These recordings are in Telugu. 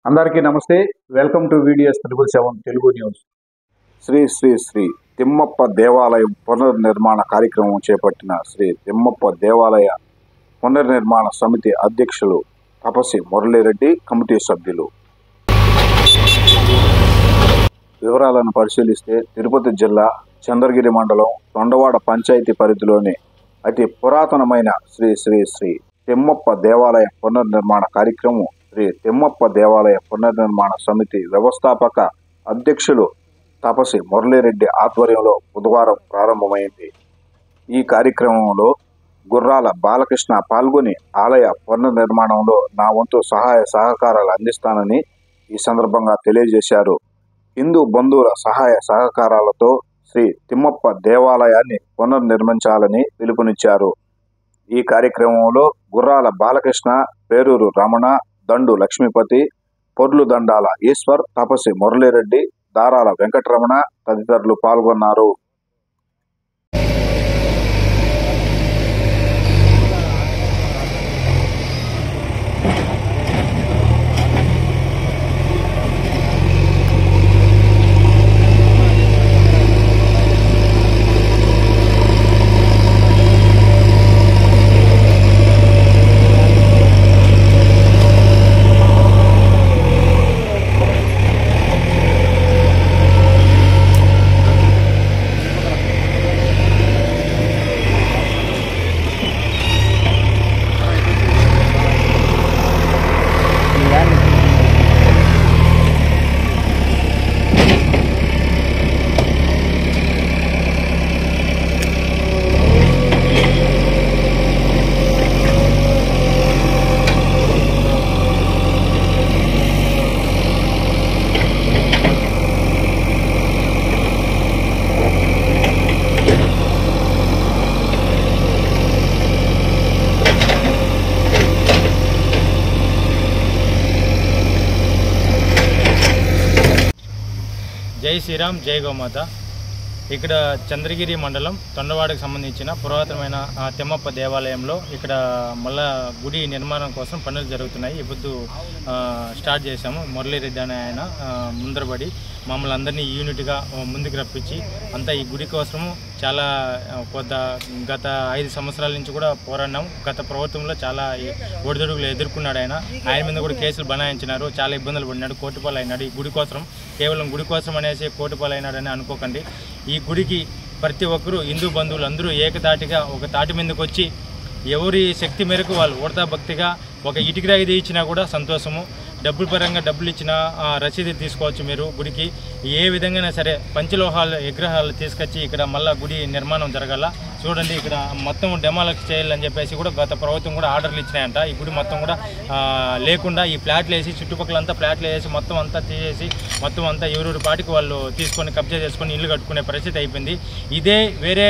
అందరికీ నమస్తే. Welcome to VDS 777 Telugu news. Shri Shri Shri Timmappa దేవాలయం పునర్నిర్మాణ కార్యక్రమం చేపట్టిన శ్రీ తిమ్మప్ప దేవాలయ పునర్నిర్మాణ సమితి అధ్యక్షులు తపసి మురళీరెడ్డి, కమిటీ సభ్యులు. వివరాలను పరిశీలిస్తే తిరుపతి జిల్లా చంద్రగిరి మండలం తొండవాడ పంచాయతీ పరిధిలోని అతి పురాతనమైన శ్రీ శ్రీ శ్రీ తిమ్మప్ప దేవాలయ పునర్నిర్మాణ కార్యక్రమం శ్రీ తిమ్మప్ప దేవాలయ పునర్నిర్మాణ సమితి వ్యవస్థాపక అధ్యక్షులు తపసి మురళీరెడ్డి ఆధ్వర్యంలో బుధవారం ప్రారంభమైంది. ఈ కార్యక్రమంలో గుర్రాల బాలకృష్ణ పాల్గొని ఆలయ పునర్నిర్మాణంలో నా వంతు సహాయ సహకారాలు అందిస్తానని ఈ సందర్భంగా తెలియజేశారు. హిందూ బంధువుల సహాయ సహకారాలతో శ్రీ తిమ్మప్ప దేవాలయాన్ని పునర్నిర్మించాలని పిలుపునిచ్చారు. ఈ కార్యక్రమంలో గుర్రాల బాలకృష్ణ, పేరూరు రమణ, దండు లక్ష్మీపతి, పొర్లు దండాల ఈశ్వర్, తపసి మురళీరెడ్డి, దారాల వెంకటరమణ తదితరులు పాల్గొన్నారు. జై శ్రీరామ్, జై గోమాత. ఇక్కడ చంద్రగిరి మండలం తొండవాడకు సంబంధించిన పురాతనమైన తిమ్మప్ప దేవాలయంలో ఇక్కడ మళ్ళా గుడి నిర్మాణం కోసం పనులు జరుగుతున్నాయి. ఇప్పుడు స్టార్ట్ చేశాము. మురళీరెడ్డి అనే ఆయన ముందరబడి మమ్మల్ని అందరినీ యూనిట్గా ముందుకు రప్పించి అంతా ఈ గుడి కోసము చాలా గత 5 సంవత్సరాల నుంచి కూడా పోరాడినాం. గత ప్రభుత్వంలో చాలా ఒడిదుడుకులు ఎదుర్కొన్నాడు ఆయన. ఆయన మీద కూడా కేసులు బనాయించినారు. చాలా ఇబ్బందులు పడినాడు, కోటిపాలు అయినాడు. ఈ గుడి కోసం, కేవలం గుడి కోసం అనేసి కోటిపాలు అయినాడని అనుకోకండి. ఈ గుడికి ప్రతి ఒక్కరూ హిందూ బంధువులు అందరూ ఏకతాటిగా ఒక తాటి మీదకి వచ్చి ఎవరి శక్తి మేరకు వాళ్ళు ఉడతా భక్తిగా ఒక ఇటుకరాయి ఇచ్చినా కూడా సంతోషము. డబ్బుల పరంగా డబ్బులు ఇచ్చిన రసీదు తీసుకోవచ్చు. మీరు గుడికి ఏ విధంగా సరే పంచలోహాలు విగ్రహాలు తీసుకొచ్చి ఇక్కడ మళ్ళీ గుడి నిర్మాణం జరగాల. చూడండి, ఇక్కడ మొత్తం డెమాలిష్ చేయాలని చెప్పేసి కూడా గత ప్రభుత్వం కూడా ఆర్డర్లు ఇచ్చినాయంట. ఈ గుడి మొత్తం కూడా లేకుండా ఈ ఫ్లాట్లు వేసి చుట్టుపక్కలంతా ఫ్లాట్లు వేసి మొత్తం అంతా తీసేసి మొత్తం అంతా ఎవరెవరి పాటికి వాళ్ళు తీసుకొని కబ్జా చేసుకొని ఇల్లు కట్టుకునే పరిస్థితి అయిపోయింది. ఇదే వేరే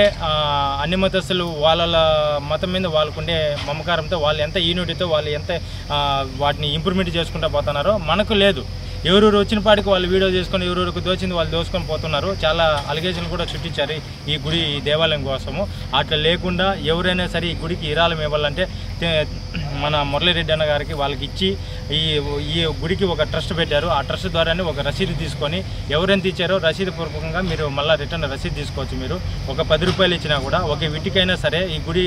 అన్ని మతస్థులు వాళ్ళ మతం మీద వాళ్ళకుండే మమకారంతో వాళ్ళు ఎంత యూనిటీతో వాళ్ళు ఎంత వాటిని ఇంప్రూవ్మెంట్ చేసుకుంటూ పోతున్నారో మనకు లేదు. ఎవరెవరు వచ్చిన పాటికి వాళ్ళు వీడియో చేసుకొని ఎవరెవరికి దోచింది వాళ్ళు దోసుకొని పోతున్నారు. చాలా అలిగేషన్లు కూడా చుట్టించారు ఈ గుడి దేవాలయం కోసము. అట్లా లేకుండా ఎవరైనా సరే ఈ గుడికి విరాళం ఇవ్వాలంటే మన మురళీరెడ్డి అన్న గారికి వాళ్ళకి ఇచ్చి ఈ గుడికి ఒక ట్రస్ట్ పెట్టారు. ఆ ట్రస్ట్ ద్వారానే ఒక రసీదు తీసుకొని ఎవరెంత ఇచ్చారో రసీదు పూర్వకంగా మీరు మళ్ళీ రిటర్న్ రసీదు తీసుకోవచ్చు. మీరు ఒక 10 రూపాయలు ఇచ్చినా కూడా ఒక వీటికైనా సరే ఈ గుడి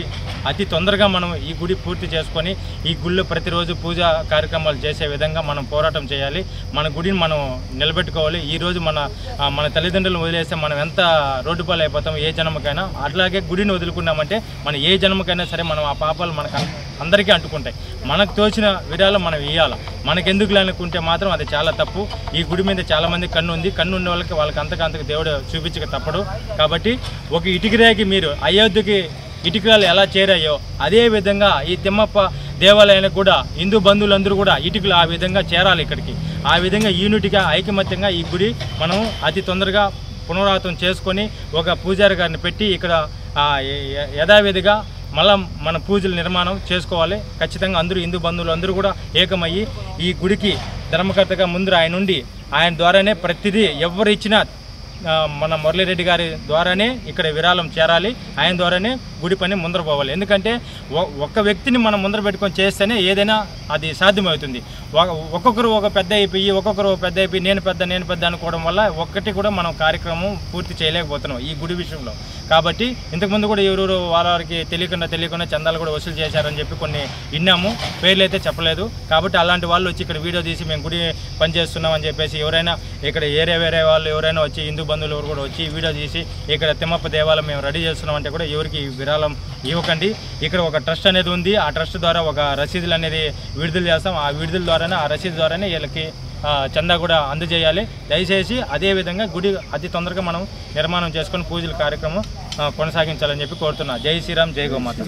అతి తొందరగా మనం ఈ గుడి పూర్తి చేసుకొని ఈ గుడిలో ప్రతిరోజు పూజా కార్యక్రమాలు చేసే విధంగా మనం పోరాటం చేయాలి. మన గుడిని మనం నిలబెట్టుకోవాలి. ఈరోజు మన తల్లిదండ్రులను వదిలేస్తే మనం ఎంత రోడ్డు పాలు అయిపోతాం ఏ జన్మకైనా. అట్లాగే గుడిని వదులుకున్నామంటే మనం ఏ జన్మకైనా సరే మనం ఆ పాపాలు మనకు అందరికీ అంటుకుంటాయి. మనకు తోచిన విరాళం మనం ఇవ్వాలి. మనకెందుకు అనుకుంటే మాత్రం అది చాలా తప్పు. ఈ గుడి మీద చాలామంది కన్ను ఉంది. కన్ను ఉన్న వాళ్ళకి అంతకంతకు దేవుడు చూపించక తప్పడు. కాబట్టి ఒక ఇటుకరాయికి మీరు అయోధ్యకి ఇటుకలు ఎలా చేరాయో అదే విధంగా ఈ తిమ్మప్ప దేవాలయానికి కూడా హిందూ బంధువులందరూ కూడా ఇటుకలు ఆ విధంగా చేరాలి ఇక్కడికి. ఆ విధంగా యూనిట్గా ఐకమత్యంగా ఈ గుడి మనం అతి తొందరగా పునరావృతం చేసుకొని ఒక పూజారి గారిని పెట్టి ఇక్కడ యథావిధిగా మళ్ళా మన పూజల నిర్మాణం చేసుకోవాలి. ఖచ్చితంగా అందరూ హిందూ బంధువులు అందరూ కూడా ఏకమయ్యి ఈ గుడికి ధర్మకర్తగా ముందు ఆయన ఉండి ఆయన ద్వారానే ప్రతిదీ ఎవరు ఇచ్చినా మన మురళీరెడ్డి గారి ద్వారానే ఇక్కడ విరాళం చేరాలి, ఆయన ద్వారానే గుడి పని ముందర పోవాలి. ఎందుకంటే ఒక్క వ్యక్తిని మనం ముందర పెట్టుకొని చేస్తేనే ఏదైనా అది సాధ్యమవుతుంది. ఒక్కొక్కరు ఒక పెద్ద అయిపోయి నేను పెద్ద అనుకోవడం వల్ల ఒక్కటి కూడా మనం కార్యక్రమం పూర్తి చేయలేకపోతున్నాం ఈ గుడి విషయంలో. కాబట్టి ఇంతకుముందు కూడా ఎవరు వారికి తెలియకుండా చందాలు కూడా వసూలు చేశారని చెప్పి కొన్ని విన్నాము, పేర్లు అయితే చెప్పలేదు. కాబట్టి అలాంటి వాళ్ళు వచ్చి ఇక్కడ వీడియో తీసి మేము గుడి పని చేస్తున్నాం అని చెప్పేసి ఎవరైనా ఇక్కడ వేరే వాళ్ళు ఎవరైనా వచ్చి హిందూ బంధువులు ఎవరు కూడా వచ్చి వీడియో తీసి ఇక్కడ తిమ్మప్ప దేవాలయం మేము రెడీ చేస్తున్నాం అంటే కూడా ఎవరికి విరాళం ఇవ్వకండి. ఇక్కడ ఒక ట్రస్ట్ అనేది ఉంది, ఆ ట్రస్ట్ ద్వారా ఒక రసీదులు అనేది విడుదల చేస్తాం. ఆ విడుదల ద్వారానే ఆ రసీదు ద్వారానే వీళ్ళకి చందా కూడా అందజేయాలి. దయచేసి అదేవిధంగా గుడి అతి తొందరగా మనం నిర్మాణం చేసుకొని పూజల కార్యక్రమం కొనసాగించాలని చెప్పి కోరుతున్నా. జై శ్రీరామ్, జై గోమాత.